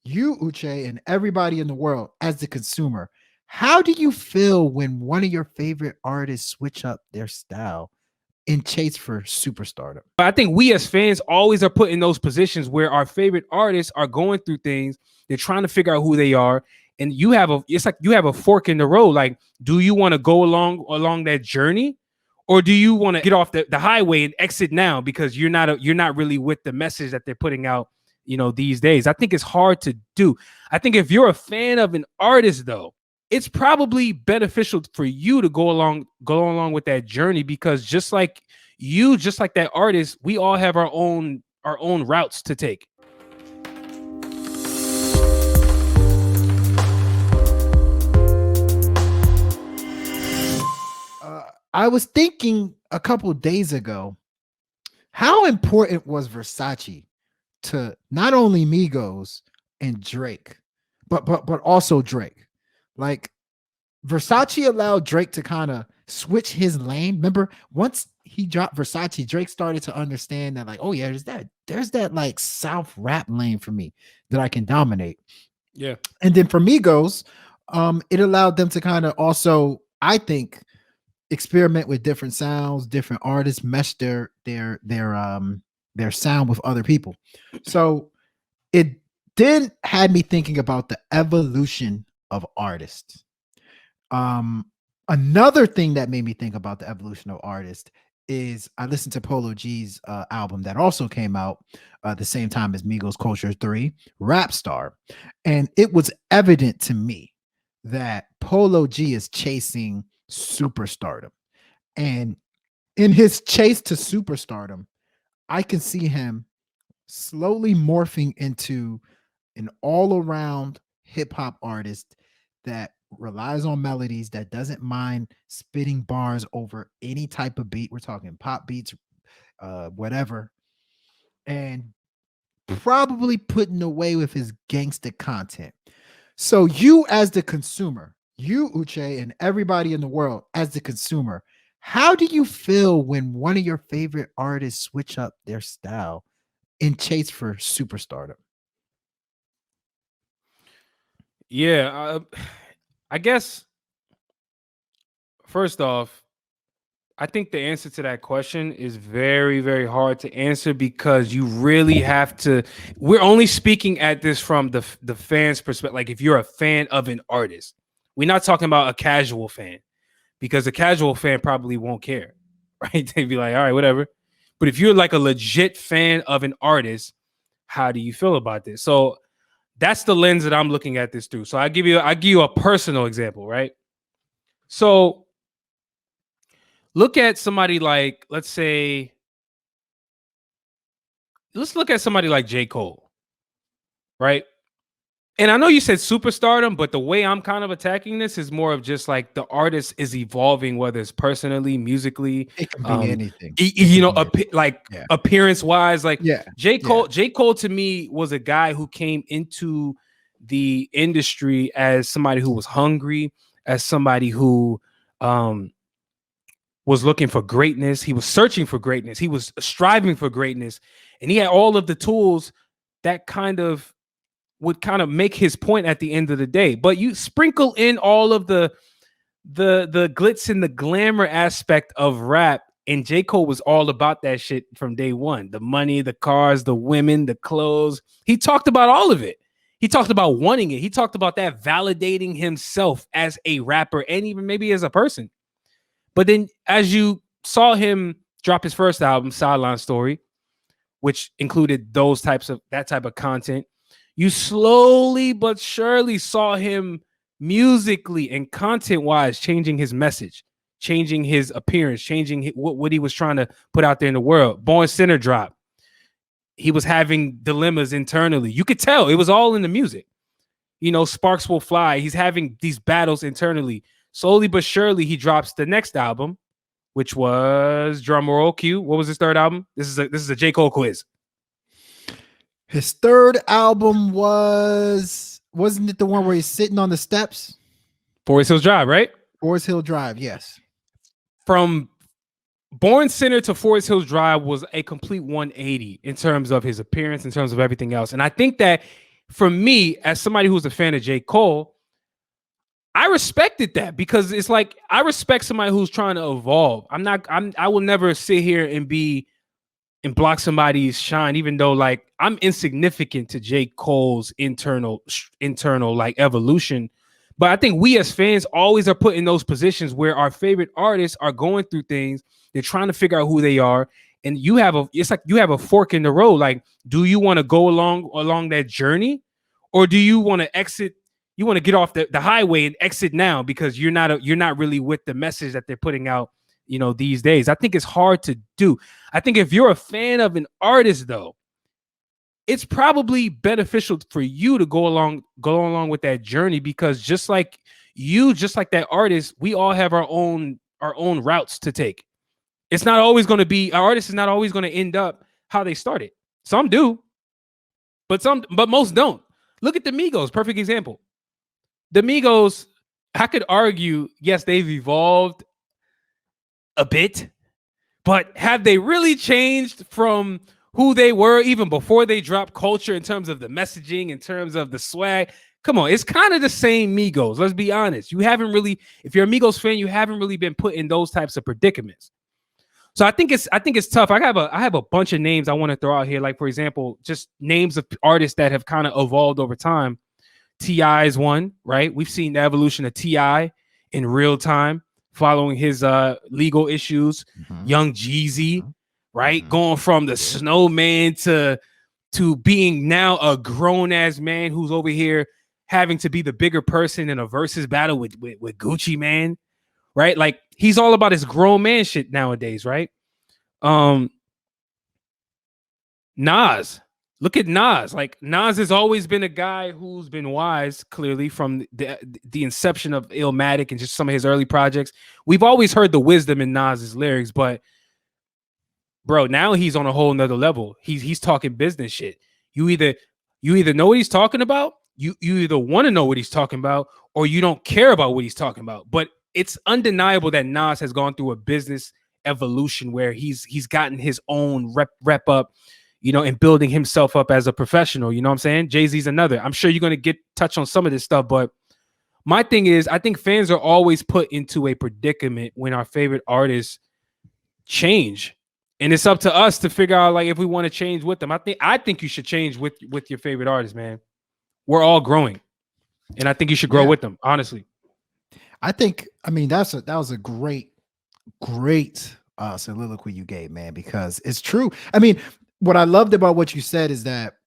You, Uche, and everybody in the world as the consumer, how do you feel when one of your favorite artists switch up their style in chase for superstardom? I think we as fans always are put in those positions where our favorite artists are going through things. They're trying to figure out who they are. And it's like you have a fork in the road. Like, do you want to go along that journey? Or do you want to get off the highway and exit now because you're not really with the message that they're putting out, these days? I think it's hard to do. I think if you're a fan of an artist, though, it's probably beneficial for you to go along with that journey, because just like that artist, we all have our own routes to take. I was thinking a couple days ago, how important was Versace to not only Migos and Drake, but also Drake? Like Versace allowed Drake to kind of switch his lane. Remember, once he dropped Versace, Drake started to understand that, like, oh yeah, there's that like South rap lane for me that I can dominate. Yeah. And then for Migos, it allowed them to kind of also, I think, experiment with different sounds, different artists, mesh their sound with other people. So it then had me thinking about the evolution of artists. Um, Another thing that made me think about the evolution of artists is I listened to Polo G's album that also came out the same time as Migos Culture 3, Rap Star. And it was evident to me that Polo G is chasing superstardom. And in his chase to superstardom, I can see him slowly morphing into an all around hip hop artist that relies on melodies, that doesn't mind spitting bars over any type of beat. We're talking pop beats, whatever, and probably putting away with his gangster content. So, you as the consumer, you, Uche, and everybody in the world as the consumer, how do you feel when one of your favorite artists switch up their style in chase for superstardom? Yeah. I guess first off, I think the answer to that question is very, very hard to answer, because you really have to. We're only speaking at this from the fans' perspective. Like, if you're a fan of an artist, we're not talking about a casual fan, because a casual fan probably won't care, right? They'd be like, all right, whatever. But if you're like a legit fan of an artist, how do you feel about this? So that's the lens that I'm looking at this through. So I give you a personal example, right? So look at somebody like, let's look at somebody like J. Cole, right? And I know you said superstardom, but the way I'm kind of attacking this is more of just like the artist is evolving, whether it's personally, musically, It can be anything. It you can know, be anything. like Yeah. appearance wise. Like Yeah. J. Yeah. Cole, J. Cole to me was a guy who came into the industry as somebody who was hungry, as somebody who um was looking for greatness. He was searching for greatness. He was striving for greatness. And he had all of the tools that would kind of make his point at the end of the day. But you sprinkle in all of the glitz and the glamour aspect of rap, and J. Cole was all about that shit from day one. The money, the cars, the women, the clothes. He talked about all of it. He talked about wanting it. He talked about that validating himself as a rapper and even maybe as a person. But then as you saw him drop his first album, Sideline Story, which included that type of content, you slowly but surely saw him musically and content wise changing his message, changing his appearance, changing what he was trying to put out there in the world. Born Center drop. He was having dilemmas internally. You could tell it was all in the music. Sparks Will Fly. He's having these battles internally. Slowly but surely, he drops the next album, which was drumroll cue. What was his third album? This is a J. Cole quiz. His third album wasn't it the one where he's sitting on the steps? Forest Hills Drive, right? Forest Hill Drive, yes. From Born Center to Forest Hills Drive was a complete 180 in terms of his appearance, in terms of everything else. And I think that for me, as somebody who's a fan of J. Cole, I respected that because it's like I respect somebody who's trying to evolve. I will never sit here and block somebody's shine, even though like I'm insignificant to J. Cole's internal like evolution. But I think we as fans always are put in those positions where our favorite artists are going through things. They're trying to figure out who they are. And it's like you have a fork in the road. Like, do you want to go along that journey? Or do you want to exit? You want to get off the highway and exit now because you're not really with the message that they're putting out, these days. I think it's hard to do. I think if you're a fan of an artist, though, it's probably beneficial for you to go along with that journey because just like that artist, we all have our own routes to take. It's not always going to be our artist is not always going to end up how they started. Some do, but most don't. Look at the Migos, perfect example. The Migos, I could argue, yes, they've evolved a bit, but have they really changed from who they were even before they dropped Culture in terms of the messaging, in terms of the swag? Come on, it's kind of the same Migos. Let's be honest. You haven't really, if you're a Migos fan, you haven't really been put in those types of predicaments. So I think it's tough. I have a bunch of names I want to throw out here. Like, for example, just names of artists that have kind of evolved over time. T.I. is one, right? We've seen the evolution of T.I. in real time following his legal issues. Young Jeezy, right? Going from the snowman to being now a grown-ass man who's over here having to be the bigger person in a versus battle with Gucci Mane, right? Like, he's all about his grown man shit nowadays, right? Nas. Look at Nas. Like, Nas has always been a guy who's been wise, clearly, from the inception of Illmatic and just some of his early projects. We've always heard the wisdom in Nas's lyrics, but bro, now he's on a whole nother level. He's talking business shit. You either know what he's talking about, you either want to know what he's talking about, or you don't care about what he's talking about. But it's undeniable that Nas has gone through a business evolution where he's gotten his own rep up, and building himself up as a professional. You know what I'm saying? Jay-Z's another. I'm sure you're going to touch on some of this stuff, but my thing is, I think fans are always put into a predicament when our favorite artists change. And it's up to us to figure out, like, if we want to change with them. I think you should change with your favorite artist, man. We're all growing, and I think you should grow with them. Honestly, that was a great soliloquy you gave, man, because it's true. I mean, what I loved about what you said is that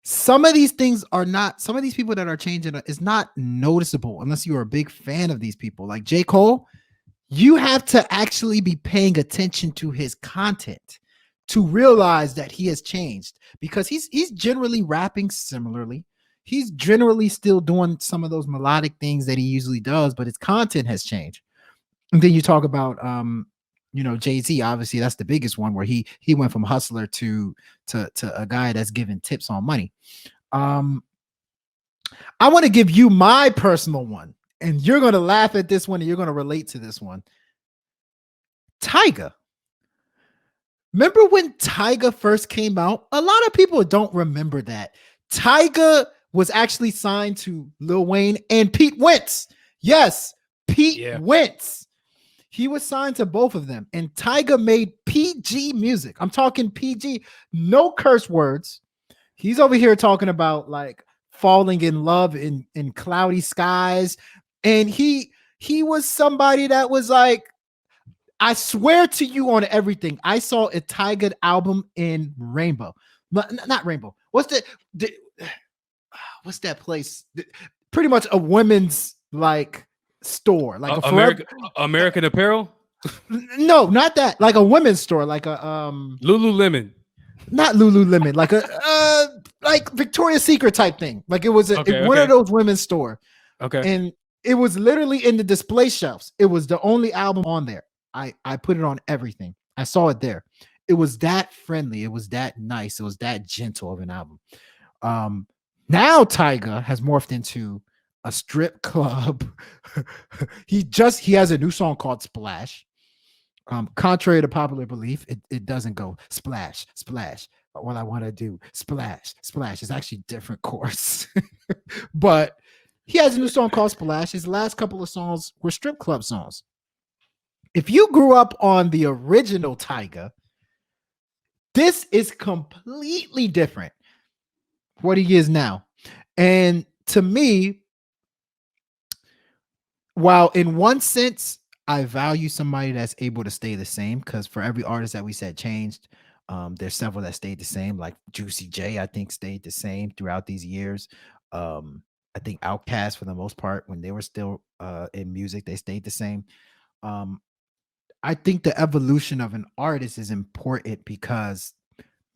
some of these people that are changing is not noticeable unless you are a big fan of these people. Like J. Cole, you have to actually be paying attention to his content to realize that he has changed, because he's generally rapping similarly. He's generally still doing some of those melodic things that he usually does, but his content has changed. And then you talk about Jay-Z, obviously that's the biggest one, where he went from hustler to a guy that's giving tips on money. I want to give you my personal one, and you're going to laugh at this one and you're going to relate to this one. Tyga. Remember when Tyga first came out? A lot of people don't remember that. Tyga was actually signed to Lil Wayne and Pete Wentz. Yes, Pete Wentz. He was signed to both of them, and Tyga made PG music. I'm talking PG, no curse words. He's over here talking about like falling in love in cloudy skies, and he was somebody that was like, I swear to you on everything, I saw a Tyga album in Rainbow, not Rainbow. What's that place? Pretty much a women's like store, like American Apparel. No, not that. Like a women's store, like a Lululemon. Not Lululemon, like a like Victoria's Secret type thing. Like it was one of those women's store. Okay. And it was literally in the display shelves. It was the only album on there. I put it on everything. I saw it there. It was that friendly. It was that nice. It was that gentle of an album. Now Tyga has morphed into a strip club. He has a new song called Splash. Contrary to popular belief, it doesn't go splash, splash. what I want to do. Splash, splash. It's actually different chorus. But he has a new song called Splash. His last couple of songs were strip club songs. If you grew up on the original Tyga, this is completely different what he is now. And to me, while in one sense, I value somebody that's able to stay the same, because for every artist that we said changed, there's several that stayed the same. Like Juicy J, I think stayed the same throughout these years. I think Outkast, for the most part, when they were still in music, they stayed the same. Um, I think the evolution of an artist is important because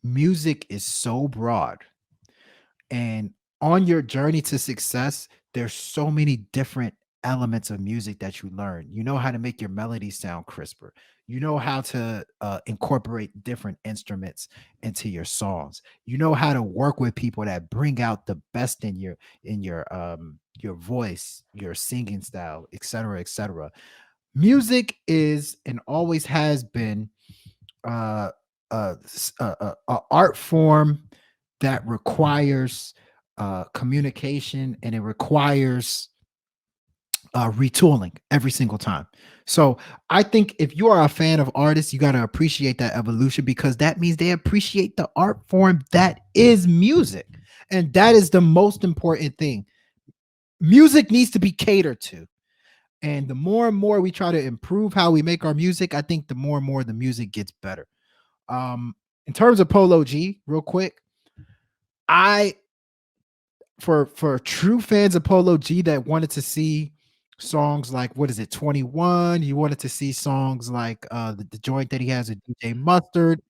music is so broad, and on your journey to success, there's so many different elements of music that you learn. You know how to make your melodies sound crisper. You know how to incorporate different instruments into your songs. You know how to work with people that bring out the best in your voice, your singing style, etc., etc. Music is and always has been uh, a art form that requires communication, and it requires retooling every single time. So I think if you are a fan of artists, you got to appreciate that evolution, because that means they appreciate the art form that is music. And that is the most important thing. Music needs to be catered to. And the more and more we try to improve how we make our music, I think the more and more the music gets better. In terms of Polo G, real quick, I for true fans of Polo G that wanted to see songs like, what is it, 21, you wanted to see songs like the joint that he has with DJ Mustard.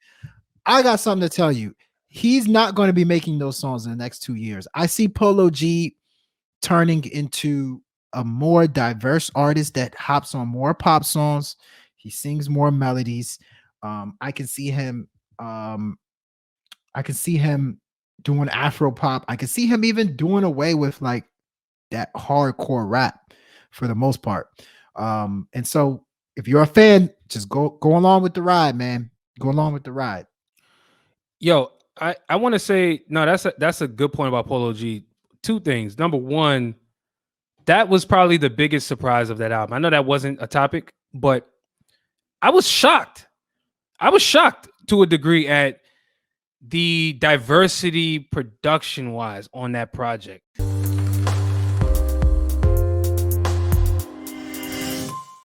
I got something to tell you. He's not going to be making those songs in the next 2 years. I see Polo G turning into a more diverse artist that hops on more pop songs. He sings more melodies. I can see him. I can see him doing Afro pop. I can see him even doing away with like that hardcore rap for the most part. And so, if you're a fan, just go along with the ride, man. Go along with the ride. Yo, I want to say no. That's a good point about Polo G. Two things. Number one, that was probably the biggest surprise of that album. I know that wasn't a topic, but I was shocked. I was shocked to a degree at the diversity production wise on that project.